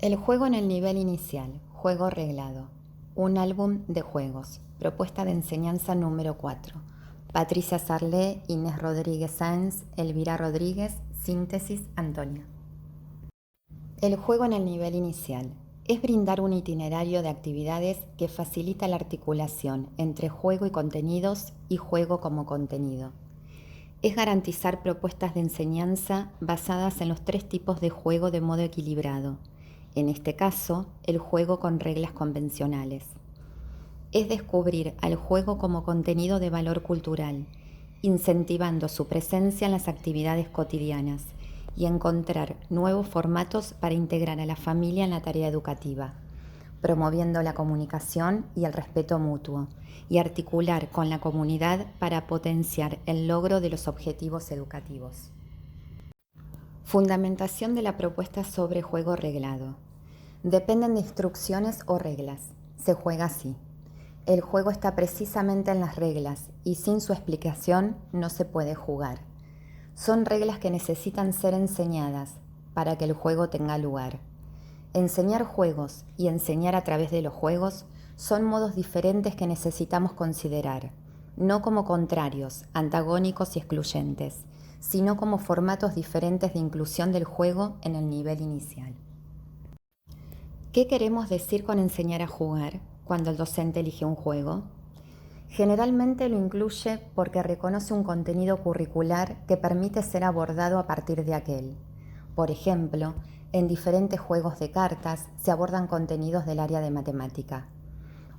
El juego en el nivel inicial, juego reglado. Un álbum de juegos. Propuesta de enseñanza número 4. Patricia Sarlé, Inés Rodríguez Sáenz, Elvira Rodríguez, síntesis Antonia. El juego en el nivel inicial es brindar un itinerario de actividades que facilita la articulación entre juego y contenidos y juego como contenido. Es garantizar propuestas de enseñanza basadas en los 3 tipos de juego de modo equilibrado. En este caso, el juego con reglas convencionales. Es descubrir al juego como contenido de valor cultural, incentivando su presencia en las actividades cotidianas y encontrar nuevos formatos para integrar a la familia en la tarea educativa, promoviendo la comunicación y el respeto mutuo, y articular con la comunidad para potenciar el logro de los objetivos educativos. Fundamentación de la propuesta sobre juego reglado. Dependen de instrucciones o reglas. Se juega así. El juego está precisamente en las reglas y sin su explicación no se puede jugar. Son reglas que necesitan ser enseñadas para que el juego tenga lugar. Enseñar juegos y enseñar a través de los juegos son modos diferentes que necesitamos considerar, no como contrarios, antagónicos y excluyentes, sino como formatos diferentes de inclusión del juego en el nivel inicial. ¿Qué queremos decir con enseñar a jugar cuando el docente elige un juego? Generalmente lo incluye porque reconoce un contenido curricular que permite ser abordado a partir de aquel. Por ejemplo, en diferentes juegos de cartas se abordan contenidos del área de matemática.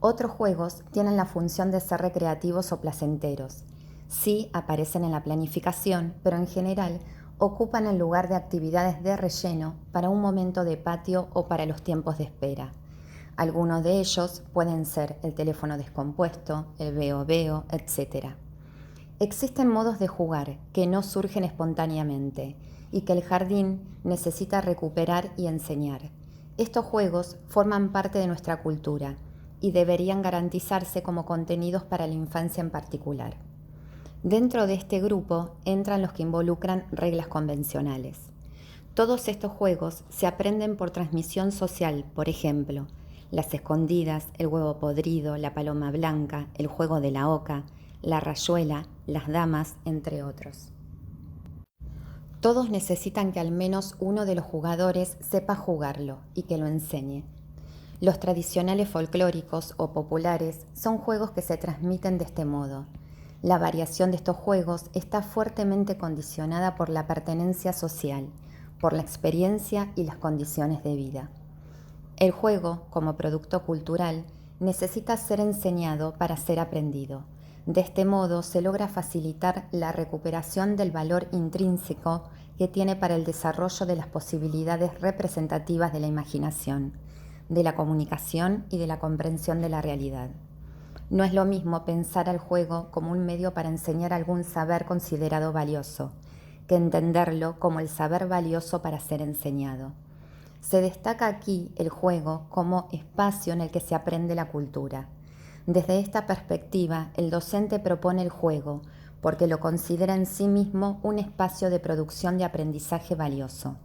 Otros juegos tienen la función de ser recreativos o placenteros. Sí aparecen en la planificación, pero en general ocupan el lugar de actividades de relleno para un momento de patio o para los tiempos de espera. Algunos de ellos pueden ser el teléfono descompuesto, el veo-veo, etc. Existen modos de jugar que no surgen espontáneamente y que el jardín necesita recuperar y enseñar. Estos juegos forman parte de nuestra cultura y deberían garantizarse como contenidos para la infancia en particular. Dentro de este grupo entran los que involucran reglas convencionales. Todos estos juegos se aprenden por transmisión social, por ejemplo, las escondidas, el huevo podrido, la paloma blanca, el juego de la oca, la rayuela, las damas, entre otros. Todos necesitan que al menos uno de los jugadores sepa jugarlo y que lo enseñe. Los tradicionales folclóricos o populares son juegos que se transmiten de este modo. La variación de estos juegos está fuertemente condicionada por la pertenencia social, por la experiencia y las condiciones de vida. El juego, como producto cultural, necesita ser enseñado para ser aprendido. De este modo se logra facilitar la recuperación del valor intrínseco que tiene para el desarrollo de las posibilidades representativas de la imaginación, de la comunicación y de la comprensión de la realidad. No es lo mismo pensar al juego como un medio para enseñar algún saber considerado valioso, que entenderlo como el saber valioso para ser enseñado. Se destaca aquí el juego como espacio en el que se aprende la cultura. Desde esta perspectiva, el docente propone el juego porque lo considera en sí mismo un espacio de producción de aprendizaje valioso,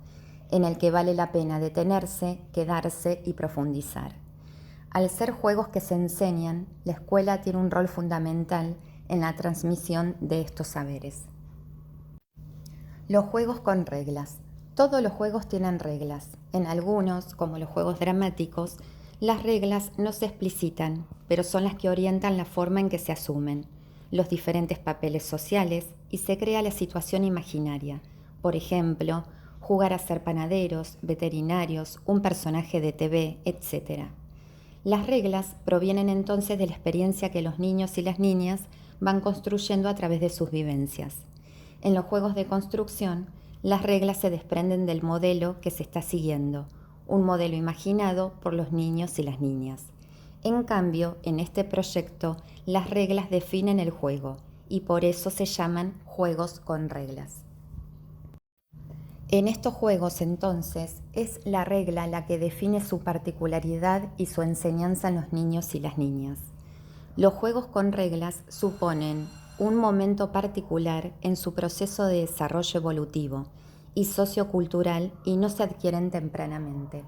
en el que vale la pena detenerse, quedarse y profundizar. Al ser juegos que se enseñan, la escuela tiene un rol fundamental en la transmisión de estos saberes. Los juegos con reglas. Todos los juegos tienen reglas. En algunos, como los juegos dramáticos, las reglas no se explicitan, pero son las que orientan la forma en que se asumen los diferentes papeles sociales y se crea la situación imaginaria. Por ejemplo, jugar a ser panaderos, veterinarios, un personaje de TV, etc. Las reglas provienen entonces de la experiencia que los niños y las niñas van construyendo a través de sus vivencias. En los juegos de construcción, las reglas se desprenden del modelo que se está siguiendo, un modelo imaginado por los niños y las niñas. En cambio, en este proyecto, las reglas definen el juego y por eso se llaman juegos con reglas. En estos juegos, entonces, es la regla la que define su particularidad y su enseñanza en los niños y las niñas. Los juegos con reglas suponen un momento particular en su proceso de desarrollo evolutivo y sociocultural y no se adquieren tempranamente.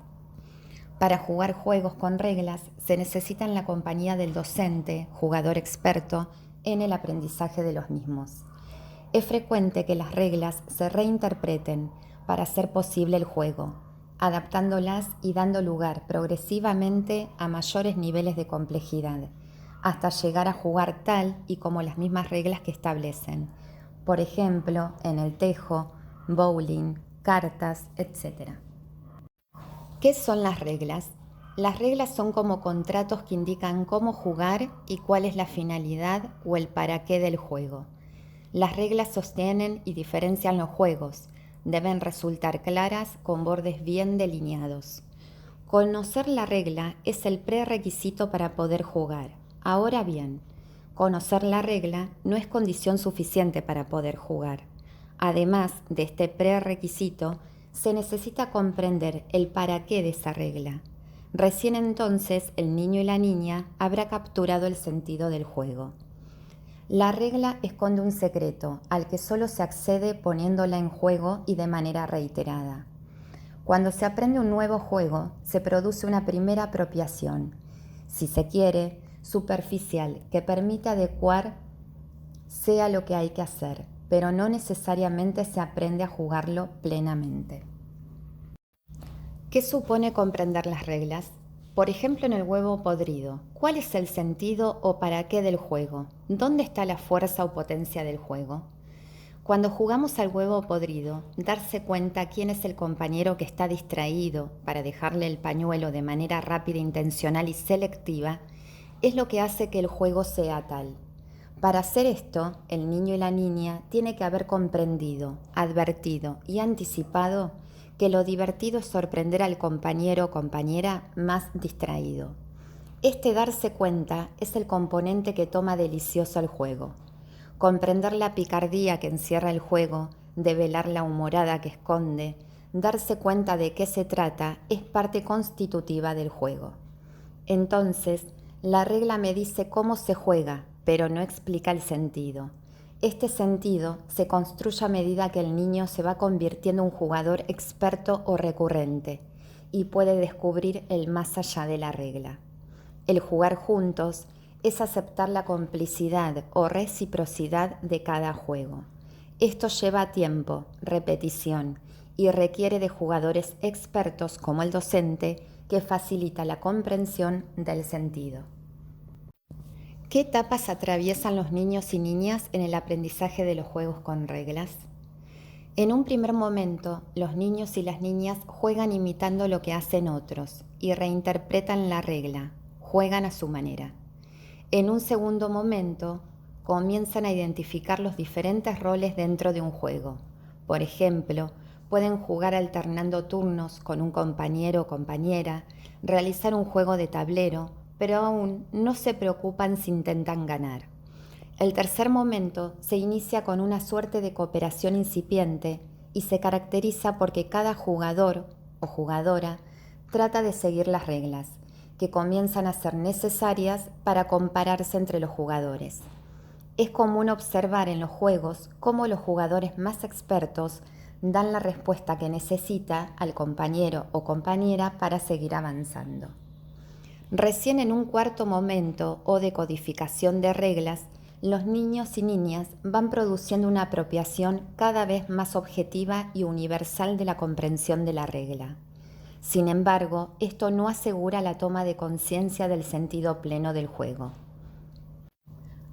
Para jugar juegos con reglas se necesita la compañía del docente, jugador experto, en el aprendizaje de los mismos. Es frecuente que las reglas se reinterpreten para hacer posible el juego, adaptándolas y dando lugar progresivamente a mayores niveles de complejidad, hasta llegar a jugar tal y como las mismas reglas que establecen. Por ejemplo, en el tejo, bowling, cartas, etc. ¿Qué son las reglas? Las reglas son como contratos que indican cómo jugar y cuál es la finalidad o el para qué del juego. Las reglas sostienen y diferencian los juegos. Deben resultar claras con bordes bien delineados. Conocer la regla es el prerequisito para poder jugar. Ahora bien, conocer la regla no es condición suficiente para poder jugar. Además de este prerequisito, se necesita comprender el para qué de esa regla. Recién entonces el niño y la niña habrá capturado el sentido del juego. La regla esconde un secreto al que solo se accede poniéndola en juego y de manera reiterada. Cuando se aprende un nuevo juego, se produce una primera apropiación, si se quiere, superficial, que permite adecuar sea lo que hay que hacer, pero no necesariamente se aprende a jugarlo plenamente. ¿Qué supone comprender las reglas? Por ejemplo, en el huevo podrido, ¿cuál es el sentido o para qué del juego? ¿Dónde está la fuerza o potencia del juego? Cuando jugamos al huevo podrido, darse cuenta quién es el compañero que está distraído para dejarle el pañuelo de manera rápida, intencional y selectiva, es lo que hace que el juego sea tal. Para hacer esto, el niño y la niña tienen que haber comprendido, advertido y anticipado que lo divertido es sorprender al compañero o compañera más distraído. Este darse cuenta es el componente que toma delicioso al juego. Comprender la picardía que encierra el juego, develar la humorada que esconde, darse cuenta de qué se trata es parte constitutiva del juego. Entonces, la regla me dice cómo se juega, pero no explica el sentido. Este sentido se construye a medida que el niño se va convirtiendo en un jugador experto o recurrente y puede descubrir el más allá de la regla. El jugar juntos es aceptar la complicidad o reciprocidad de cada juego. Esto lleva tiempo, repetición y requiere de jugadores expertos como el docente que facilita la comprensión del sentido. ¿Qué etapas atraviesan los niños y niñas en el aprendizaje de los juegos con reglas? En un primer momento, los niños y las niñas juegan imitando lo que hacen otros y reinterpretan la regla, juegan a su manera. En un segundo momento, comienzan a identificar los diferentes roles dentro de un juego. Por ejemplo, pueden jugar alternando turnos con un compañero o compañera, realizar un juego de tablero, pero aún no se preocupan si intentan ganar. El tercer momento se inicia con una suerte de cooperación incipiente y se caracteriza porque cada jugador o jugadora trata de seguir las reglas, que comienzan a ser necesarias para compararse entre los jugadores. Es común observar en los juegos cómo los jugadores más expertos dan la respuesta que necesita al compañero o compañera para seguir avanzando. Recién en un cuarto momento o de codificación de reglas, los niños y niñas van produciendo una apropiación cada vez más objetiva y universal de la comprensión de la regla. Sin embargo, esto no asegura la toma de conciencia del sentido pleno del juego.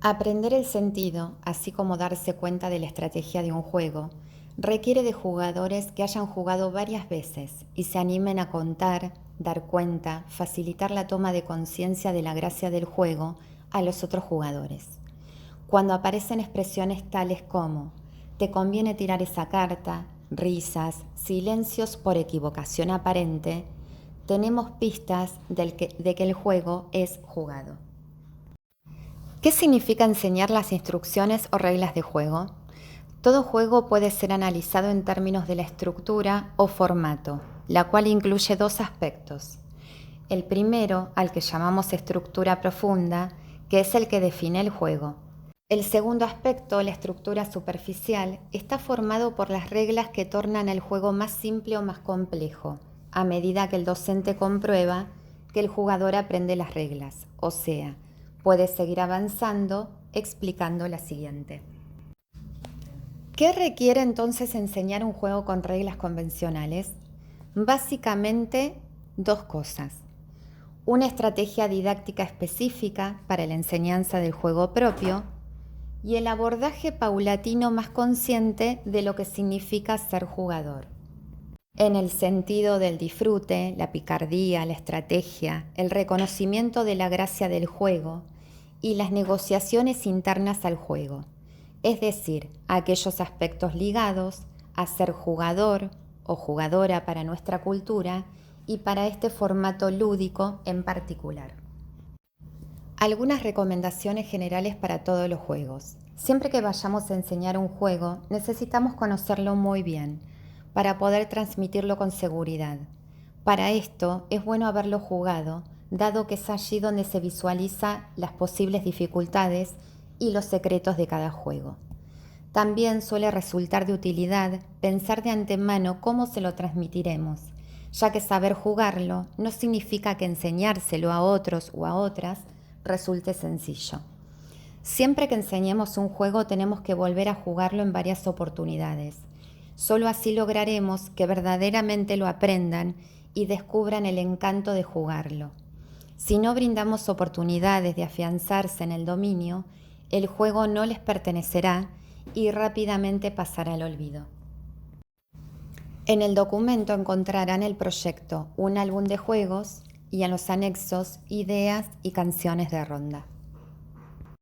Aprender el sentido, así como darse cuenta de la estrategia de un juego, requiere de jugadores que hayan jugado varias veces y se animen a contar, dar cuenta, facilitar la toma de conciencia de la gracia del juego a los otros jugadores. Cuando aparecen expresiones tales como «te conviene tirar esa carta», risas, silencios por equivocación aparente, tenemos pistas de que el juego es jugado. ¿Qué significa enseñar las instrucciones o reglas de juego? Todo juego puede ser analizado en términos de la estructura o formato, la cual incluye dos aspectos. El primero, al que llamamos estructura profunda, que es el que define el juego. El segundo aspecto, la estructura superficial, está formado por las reglas que tornan el juego más simple o más complejo, a medida que el docente comprueba que el jugador aprende las reglas, o sea, puede seguir avanzando explicando la siguiente. ¿Qué requiere entonces enseñar un juego con reglas convencionales? Básicamente, dos cosas. Una estrategia didáctica específica para la enseñanza del juego propio y el abordaje paulatino más consciente de lo que significa ser jugador. En el sentido del disfrute, la picardía, la estrategia, el reconocimiento de la gracia del juego y las negociaciones internas al juego, es decir, aquellos aspectos ligados a ser jugador o jugadora para nuestra cultura y para este formato lúdico en particular. Algunas recomendaciones generales para todos los juegos. Siempre que vayamos a enseñar un juego, necesitamos conocerlo muy bien para poder transmitirlo con seguridad. Para esto es bueno haberlo jugado, dado que es allí donde se visualiza las posibles dificultades y los secretos de cada juego. También suele resultar de utilidad pensar de antemano cómo se lo transmitiremos, ya que saber jugarlo no significa que enseñárselo a otros o a otras resulte sencillo. Siempre que enseñemos un juego tenemos que volver a jugarlo en varias oportunidades. Solo así lograremos que verdaderamente lo aprendan y descubran el encanto de jugarlo. Si no brindamos oportunidades de afianzarse en el dominio, el juego no les pertenecerá y rápidamente pasará al olvido. En el documento encontrarán el proyecto, un álbum de juegos y en los anexos ideas y canciones de ronda.